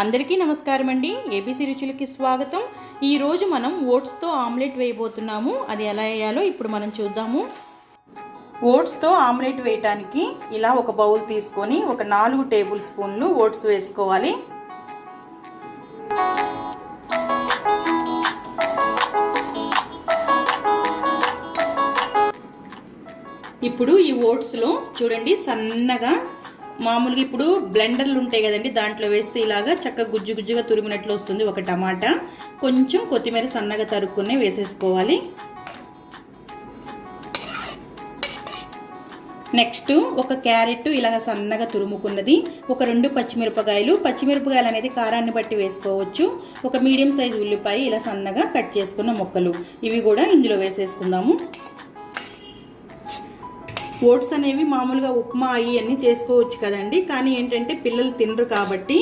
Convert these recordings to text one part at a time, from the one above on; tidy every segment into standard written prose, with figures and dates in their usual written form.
అందరికీ నమస్కారం అండి. ఏబీసీ రుచులకి స్వాగతం. ఈ రోజు మనం ఓట్స్ తో ఆమ్లెట్ వేయబోతున్నాము. అది ఎలా వేయాలో ఇప్పుడు మనం చూద్దాము. ఓట్స్ తో ఆమ్లెట్ వేయడానికి ఇలా ఒక బౌల్ తీసుకొని ఒక 4 టేబుల్ స్పూన్లు ఓట్స్ వేసుకోవాలి. ఇప్పుడు ఈ ఓట్స్ లో చూడండి సన్నగా మామూలుగా ఇప్పుడు బ్లెండర్లు ఉంటాయి కదండి, దాంట్లో వేస్తే ఇలాగా చక్కగా గుజ్జు గుజ్జుగా తురిమినట్లు వస్తుంది. ఒక టమాటా, కొంచెం కొత్తిమీర సన్నగా తరుక్కునే వేసేసుకోవాలి. నెక్స్ట్ ఒక క్యారెట్ ఇలాగ సన్నగా తురుముకున్నది, ఒక 2 పచ్చిమిరపకాయలు. పచ్చిమిరపకాయలు అనేది కారాన్ని బట్టి వేసుకోవచ్చు. ఒక మీడియం సైజు ఉల్లిపాయ ఇలా సన్నగా కట్ చేసుకున్న ముక్కలు, ఇవి కూడా ఇందులో వేసేసుకుందాము. ఓట్స్ అనేవి మామూలుగా ఉప్మా అన్నీ చేసుకోవచ్చు కదండి, కానీ ఏంటంటే పిల్లలు తినరు కాబట్టి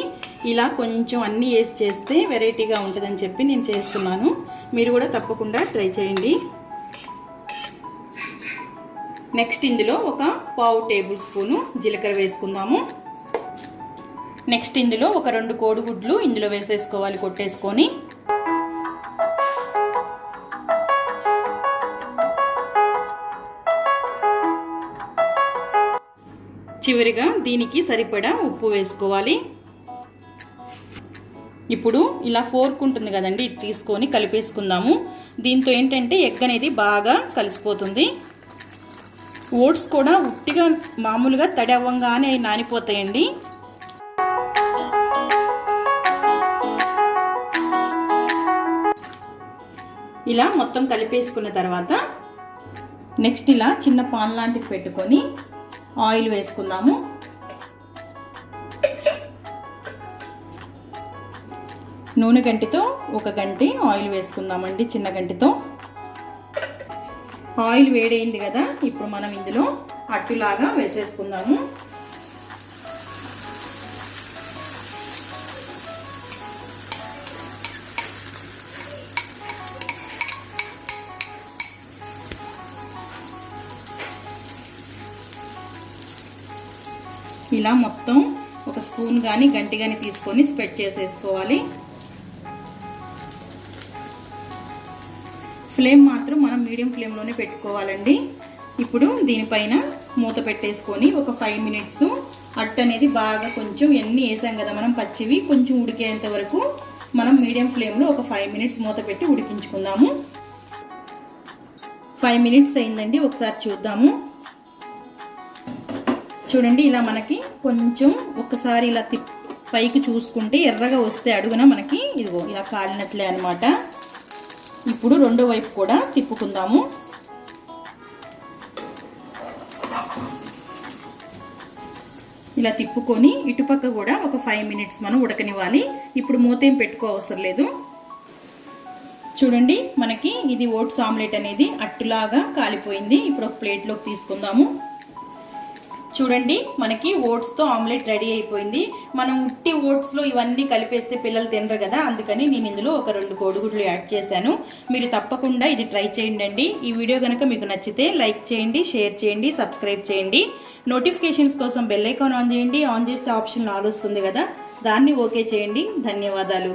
ఇలా కొంచెం అన్నీ వేసి చేస్తే వెరైటీగా ఉంటుందని చెప్పి నేను చేస్తున్నాను. మీరు కూడా తప్పకుండా ట్రై చేయండి. నెక్స్ట్ ఇందులో ఒక 1/2 టేబుల్ స్పూను జీలకర్ర వేసుకుందాము. నెక్స్ట్ ఇందులో ఒక 2 కోడిగుడ్లు ఇందులో వేసేసుకోవాలి కొట్టేసుకొని. చివరిగా దీనికి సరిపడా ఉప్పు వేసుకోవాలి. ఇప్పుడు ఇలా ఫోర్క్ ఉంటుంది కదండి, ఇది తీసుకొని కలిపేసుకుందాము. దీంతో ఏంటంటే ఎగ్ అనేది బాగా కలిసిపోతుంది. ఓట్స్ కూడా ఉట్టిగా మామూలుగా తడి అవ్వంగానే నానిపోతాయండి. ఇలా మొత్తం కలిపేసుకున్న తర్వాత నెక్స్ట్ ఇలా చిన్న పాన్ లాంటిది పెట్టుకొని ఆయిల్ వేసుకుందాము. నూనె గంటితో ఒక గంటి ఆయిల్ వేసుకుందామండి, చిన్న గంటితో. ఆయిల్ వేడైంది కదా, ఇప్పుడు మనం ఇందులో అట్టులాగా వేసేసుకుందాము. ఇలా మొత్తం ఒక స్పూన్ కానీ గంటి కానీ తీసుకొని స్ప్రెడ్ చేసేసుకోవాలి. ఫ్లేమ్ మాత్రం మనం మీడియం ఫ్లేమ్లోనే పెట్టుకోవాలండి. ఇప్పుడు దీనిపైన మూత పెట్టేసుకొని ఒక 5 మినిట్స్ అట్టు అనేది బాగా కొంచెం ఎన్ని వేసాం కదా మనం పచ్చివి, కొంచెం ఉడికేంత వరకు మనం మీడియం ఫ్లేమ్లో ఒక 5 మినిట్స్ మూత పెట్టి ఉడికించుకుందాము. 5 మినిట్స్ అయిందండి, ఒకసారి చూద్దాము. చూడండి ఇలా మనకి కొంచెం ఒక్కసారి ఇలా పైకి చూసుకుంటే ఎర్రగా వస్తే అడుగున మనకి ఇదిగో ఇలా కాలినట్లే అనమాట. ఇప్పుడు రెండో వైపు కూడా తిప్పుకుందాము. ఇలా తిప్పుకొని ఇటుపక్క కూడా ఒక 5 మినిట్స్ మనం ఉడకనివ్వాలి. ఇప్పుడు మూత ఏం పెట్టుకో అవసరం లేదు. చూడండి మనకి ఇది ఓట్స్ ఆమ్లెట్ అనేది అట్టులాగా కాలిపోయింది. ఇప్పుడు ఒక ప్లేట్లోకి తీసుకుందాము. చూడండి మనకి ఓట్స్తో ఆమ్లెట్ రెడీ అయిపోయింది. మనం ఉట్టి ఓట్స్లో ఇవన్నీ కలిపేస్తే పిల్లలు తినరు కదా, అందుకని నేను ఇందులో ఒక 2 కోడిగుడ్లు యాడ్ చేశాను. మీరు తప్పకుండా ఇది ట్రై చేయండి. ఈ వీడియో కనుక మీకు నచ్చితే లైక్ చేయండి, షేర్ చేయండి, సబ్స్క్రైబ్ చేయండి. నోటిఫికేషన్స్ కోసం బెల్ ఐకాన్ ఆన్ చేయండి. ఆన్ చేస్తే ఆప్షన్ ఆల్ వస్తుంది కదా, దాన్ని ఓకే చేయండి. ధన్యవాదాలు.